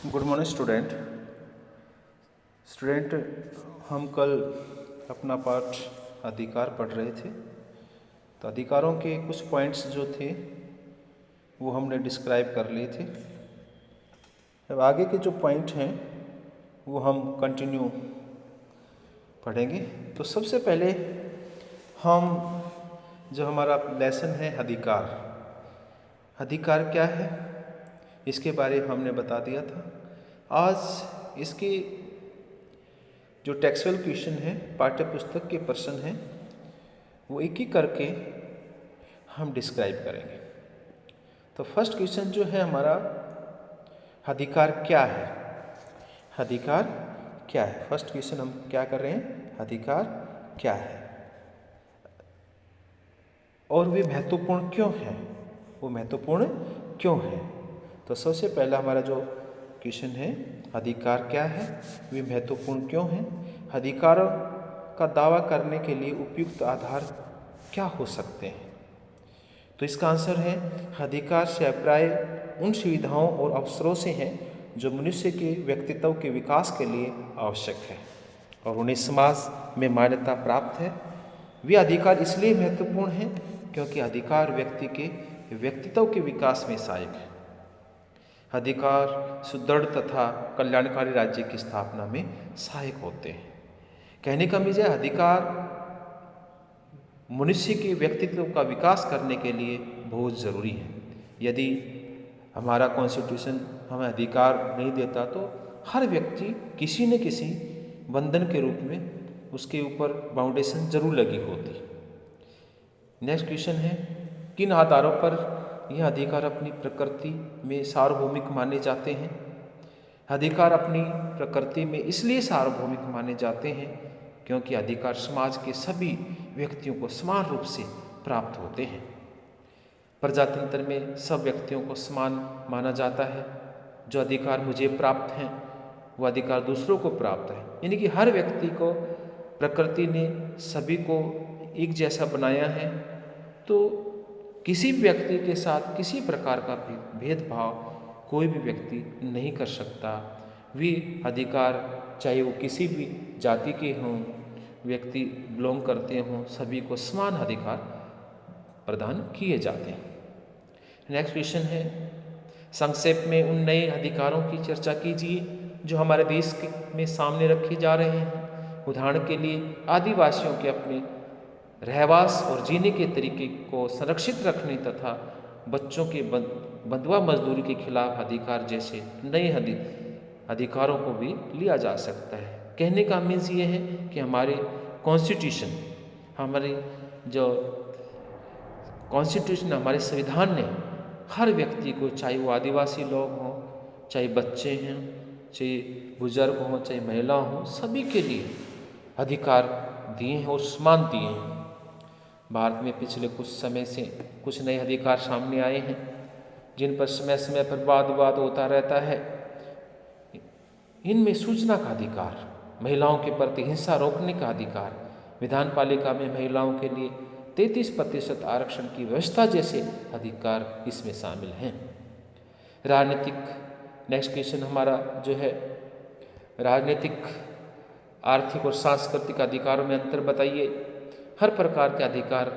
Good morning student. हम कल अपना पाठ अधिकार पढ़ रहे थे। तो अधिकारों के कुछ पॉइंट्स जो थे वो हमने डिस्क्राइब कर लिए थे। अब आगे के जो पॉइंट हैं वो हम कंटिन्यू पढ़ेंगे। तो सबसे पहले हम जो हमारा लेसन है अधिकार क्या है इसके बारे में हमने बता दिया था। आज इसके जो टेक्सुअल क्वेश्चन है, पाठ्य पुस्तक के प्रश्न हैं, वो एक एक करके हम डिस्क्राइब करेंगे। तो फर्स्ट क्वेश्चन जो है हमारा, अधिकार क्या है? अधिकार क्या है? फर्स्ट क्वेश्चन हम क्या कर रहे हैं, अधिकार क्या है और वे महत्वपूर्ण क्यों हैं? वो महत्वपूर्ण क्यों है? तो सबसे पहला हमारा जो क्वेश्चन है, अधिकार क्या है, वे महत्वपूर्ण क्यों हैं? अधिकारों का दावा करने के लिए उपयुक्त आधार क्या हो सकते हैं? तो इसका आंसर है, अधिकार से अभिप्राय उन सुविधाओं और अवसरों से हैं जो मनुष्य के व्यक्तित्व के विकास के लिए आवश्यक है और उन्हें समाज में मान्यता प्राप्त है। वे अधिकार इसलिए महत्वपूर्ण हैं क्योंकि अधिकार व्यक्ति के व्यक्तित्व के विकास में सहायक है। अधिकार सुदृढ़ तथा कल्याणकारी राज्य की स्थापना में सहायक होते हैं। कहने का मतलब है, अधिकार मनुष्य के व्यक्तित्व का विकास करने के लिए बहुत ज़रूरी है। यदि हमारा कॉन्स्टिट्यूशन हमें अधिकार नहीं देता तो हर व्यक्ति किसी न किसी बंधन के रूप में उसके ऊपर बाउंडेशन जरूर लगी होती। नेक्स्ट क्वेश्चन है, किन आधारों पर यह अधिकार अपनी प्रकृति में सार्वभौमिक माने जाते हैं? अधिकार अपनी प्रकृति में इसलिए सार्वभौमिक माने जाते हैं क्योंकि अधिकार समाज के सभी व्यक्तियों को समान रूप से प्राप्त होते हैं। प्रजातंत्र में सब व्यक्तियों को समान माना जाता है। जो अधिकार मुझे प्राप्त हैं वो अधिकार दूसरों को प्राप्त है, यानी कि हर व्यक्ति को प्रकृति ने सभी को एक जैसा बनाया है। तो किसी भी व्यक्ति के साथ किसी प्रकार का भेदभाव कोई भी व्यक्ति नहीं कर सकता। वे अधिकार चाहे वो किसी भी जाति के हों, व्यक्ति बिलोंग करते हों, सभी को समान अधिकार प्रदान किए जाते हैं। नेक्स्ट क्वेश्चन है, संक्षेप में उन नए अधिकारों की चर्चा कीजिए जो हमारे देश में सामने रखे जा रहे हैं। उदाहरण के लिए आदिवासियों के अपने रहवास और जीने के तरीके को संरक्षित रखने तथा बच्चों के बंधुआ मजदूरी के खिलाफ अधिकार जैसे नए अधिकारों को भी लिया जा सकता है। कहने का मीन्स ये है कि हमारे कॉन्स्टिट्यूशन, हमारे जो कॉन्स्टिट्यूशन, हमारे संविधान ने हर व्यक्ति को, चाहे वो आदिवासी लोग हों, चाहे बच्चे हैं, चाहे बुजुर्ग हों, चाहे महिला हों, सभी के लिए अधिकार दिए हैं और समान दिए हैं। भारत में पिछले कुछ समय से कुछ नए अधिकार सामने आए हैं जिन पर समय समय पर वाद विवाद होता रहता है। इनमें सूचना का अधिकार, महिलाओं के प्रति हिंसा रोकने का अधिकार, विधान पालिका में महिलाओं के लिए 33% आरक्षण की व्यवस्था जैसे अधिकार इसमें शामिल हैं। राजनीतिक, नेक्स्ट क्वेश्चन हमारा जो है, राजनीतिक, आर्थिक और सांस्कृतिक अधिकारों में अंतर बताइए। हर प्रकार के अधिकार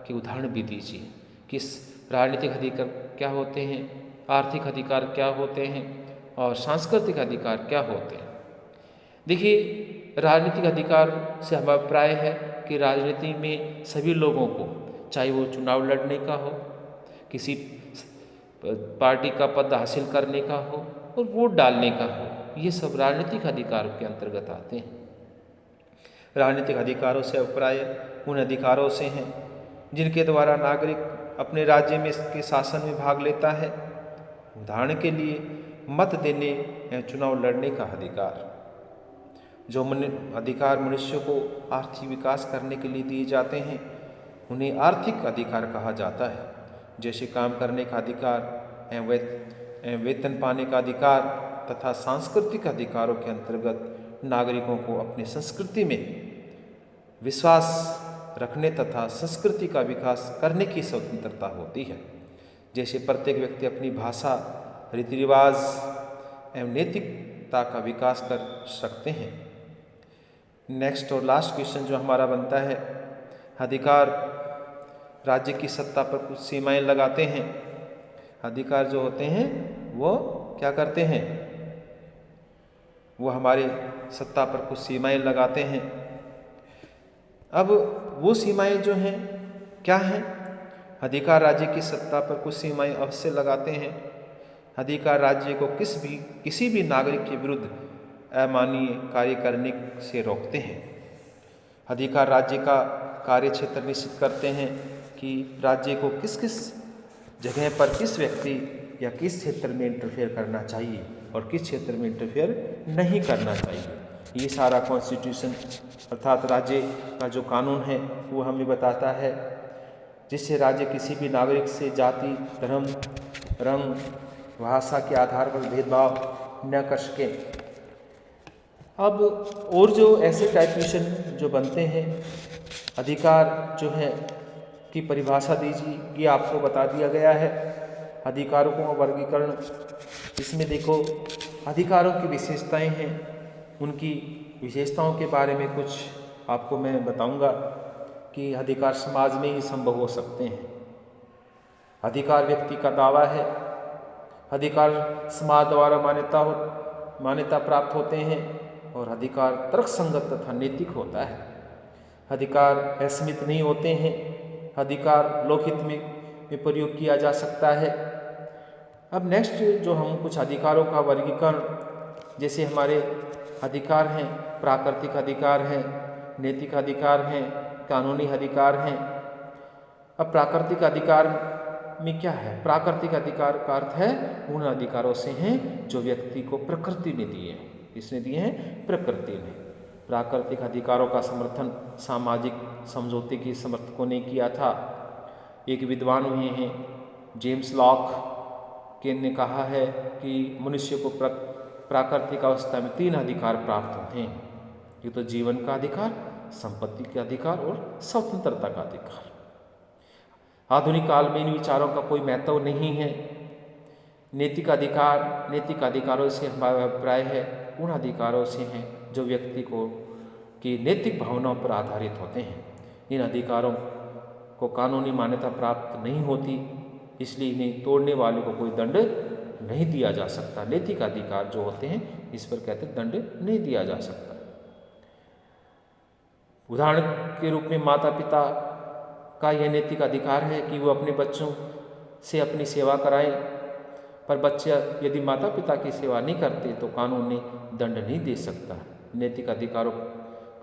के उदाहरण भी दीजिए। किस राजनीतिक अधिकार क्या होते हैं, आर्थिक अधिकार क्या होते हैं और सांस्कृतिक अधिकार क्या होते हैं? देखिए, राजनीतिक अधिकार से हमारा अभिप्राय है कि राजनीति में सभी लोगों को, चाहे वो चुनाव लड़ने का हो, किसी पार्टी का पद हासिल करने का हो और वोट डालने का हो, ये सब राजनीतिक अधिकारों के अंतर्गत आते हैं। राजनीतिक अधिकारों से अभिप्राय उन अधिकारों से हैं जिनके द्वारा नागरिक अपने राज्य में के शासन में भाग लेता है। उदाहरण के लिए मत देने या चुनाव लड़ने का अधिकार। जो अधिकार मनुष्य को आर्थिक विकास करने के लिए दिए जाते हैं उन्हें आर्थिक अधिकार कहा जाता है, जैसे काम करने का अधिकार, वेतन पाने का अधिकार तथा सांस्कृतिक अधिकारों के अंतर्गत नागरिकों को अपनी संस्कृति में विश्वास रखने तथा संस्कृति का विकास करने की स्वतंत्रता होती है। जैसे प्रत्येक व्यक्ति अपनी भाषा, रीति रिवाज एवं नैतिकता का विकास कर सकते हैं। नेक्स्ट और लास्ट क्वेश्चन जो हमारा बनता है, अधिकार राज्य की सत्ता पर कुछ सीमाएं लगाते हैं। अधिकार जो होते हैं वो क्या करते हैं, वो हमारे सत्ता पर कुछ सीमाएं लगाते हैं। अब वो सीमाएं जो हैं क्या हैं? अधिकार राज्य की सत्ता पर कुछ सीमाएं अवश्य लगाते हैं। अधिकार राज्य को किसी भी नागरिक के विरुद्ध अमानवीय कार्य करने से रोकते हैं। अधिकार राज्य का कार्य क्षेत्र निश्चित करते हैं कि राज्य को किस किस जगह पर किस व्यक्ति या किस क्षेत्र में इंटरफेयर करना चाहिए और किस क्षेत्र में इंटरफेयर नहीं करना चाहिए। ये सारा कॉन्स्टिट्यूशन अर्थात राज्य का जो कानून है वो हमें बताता है, जिससे राज्य किसी भी नागरिक से जाति, धर्म, रंग, भाषा के आधार पर भेदभाव न कर सके। अब और जो ऐसे टाइप्यूशन जो बनते हैं, अधिकार जो है की परिभाषा दीजिए, ये आपको बता दिया गया है। अधिकारों का वर्गीकरण, इसमें देखो अधिकारों की विशेषताएं हैं, उनकी विशेषताओं के बारे में कुछ आपको मैं बताऊंगा कि अधिकार समाज में ही संभव हो सकते हैं। अधिकार व्यक्ति का दावा है। अधिकार समाज द्वारा मान्यता प्राप्त होते हैं और अधिकार तर्कसंगत तथा नैतिक होता है। अधिकार असीमित नहीं होते हैं। अधिकार लोकहित में प्रयोग किया जा सकता है। अब नेक्स्ट जो हम कुछ अधिकारों का वर्गीकरण, जैसे हमारे अधिकार हैं, प्राकृतिक अधिकार हैं, नैतिक अधिकार हैं, कानूनी अधिकार हैं। अब प्राकृतिक अधिकार में क्या है? प्राकृतिक अधिकार का अर्थ है उन अधिकारों से हैं जो व्यक्ति को प्रकृति ने दिए हैं। किसने दिए हैं? प्रकृति ने। प्राकृतिक अधिकारों का समर्थन सामाजिक समझौते के समर्थकों ने किया था। एक विद्वान हुए हैं जेम्स लॉक के ने कहा है कि मनुष्य को प्राकृतिक अवस्था में 3 अधिकार प्राप्त होते हैं। ये तो जीवन का अधिकार, संपत्ति का अधिकार और स्वतंत्रता का अधिकार। आधुनिक काल में इन विचारों का कोई महत्व नहीं है। नैतिक अधिकारों से हमारा अभिप्राय है उन अधिकारों से हैं जो व्यक्ति की नैतिक भावनाओं पर आधारित होते हैं। इन अधिकारों को कानूनी मान्यता प्राप्त नहीं होती, इसलिए इन्हें तोड़ने वाले को कोई दंड नहीं दिया जा सकता। नैतिक अधिकार जो होते हैं इस पर कहते हैं दंड नहीं दिया जा सकता। उदाहरण के रूप में माता पिता का यह नैतिक अधिकार है कि वो अपने बच्चों से अपनी सेवा कराएं, पर बच्चे यदि माता पिता की सेवा नहीं करते तो कानून ने दंड नहीं दे सकता। नैतिक अधिकारों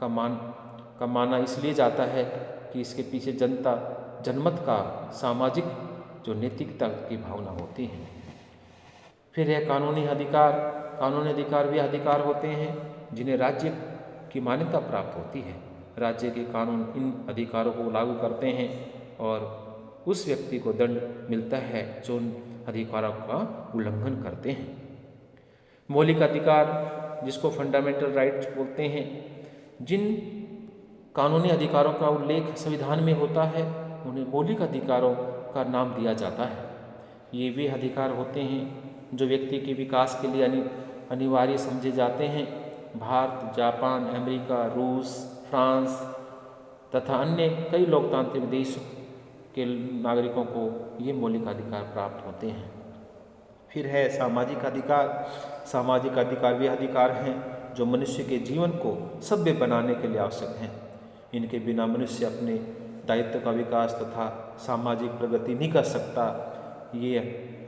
का माना इसलिए जाता है कि इसके पीछे जनमत का सामाजिक जो नैतिकता की भावना होती है। फिर है कानूनी अधिकार। कानूनी अधिकार वे अधिकार होते हैं जिन्हें राज्य की मान्यता प्राप्त होती है। राज्य के कानून इन अधिकारों को लागू करते हैं और उस व्यक्ति को दंड मिलता है जो उन अधिकारों का उल्लंघन करते हैं। मौलिक अधिकार, जिसको फंडामेंटल राइट्स बोलते हैं, जिन कानूनी अधिकारों का उल्लेख संविधान में होता है उन्हें मौलिक अधिकारों का नाम दिया जाता है। ये वे अधिकार होते हैं जो व्यक्ति के विकास के लिए अनिवार्य समझे जाते हैं। भारत, जापान, अमेरिका, रूस, फ्रांस तथा अन्य कई लोकतांत्रिक देशों के नागरिकों को ये मौलिक अधिकार प्राप्त होते हैं। फिर है सामाजिक अधिकार। सामाजिक अधिकार वे अधिकार हैं जो मनुष्य के जीवन को सभ्य बनाने के लिए आवश्यक हैं। इनके बिना मनुष्य अपने दायित्व का विकास तथा सामाजिक प्रगति नहीं कर सकता। ये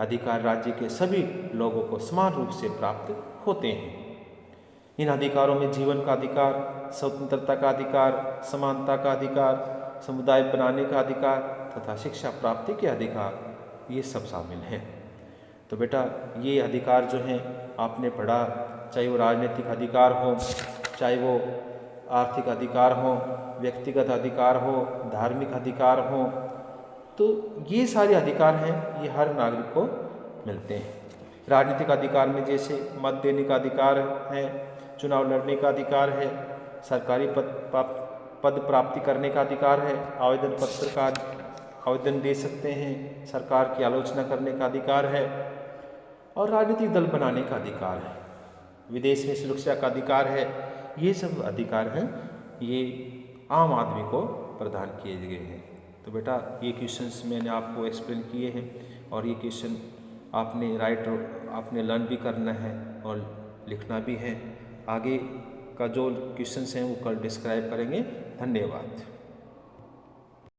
अधिकार राज्य के सभी लोगों को समान रूप से प्राप्त होते हैं। इन अधिकारों में जीवन का अधिकार, स्वतंत्रता का अधिकार, समानता का अधिकार, समुदाय बनाने का अधिकार तथा शिक्षा प्राप्ति के अधिकार, ये सब शामिल हैं। तो बेटा ये अधिकार जो हैं आपने पढ़ा, चाहे वो राजनीतिक अधिकार हो, चाहे वो आर्थिक अधिकार हो, व्यक्तिगत अधिकार हो, धार्मिक अधिकार हो, तो ये सारे अधिकार हैं, ये हर नागरिक को मिलते हैं। राजनीतिक अधिकार में जैसे मत देने का अधिकार है, चुनाव लड़ने का अधिकार है, सरकारी पद प्राप्ति करने का अधिकार है, आवेदन पत्र का आवेदन दे सकते हैं, सरकार की आलोचना करने का अधिकार है, और राजनीतिक दल बनाने का अधिकार है, विदेश में सुरक्षा का अधिकार है। ये सब अधिकार हैं, ये आम आदमी को प्रदान किए गए हैं। तो बेटा ये क्वेश्चंस मैंने आपको एक्सप्लेन किए हैं और ये क्वेश्चन आपने लर्न भी करना है और लिखना भी है। आगे का जो क्वेश्चंस हैं वो कल डिस्क्राइब करेंगे। धन्यवाद।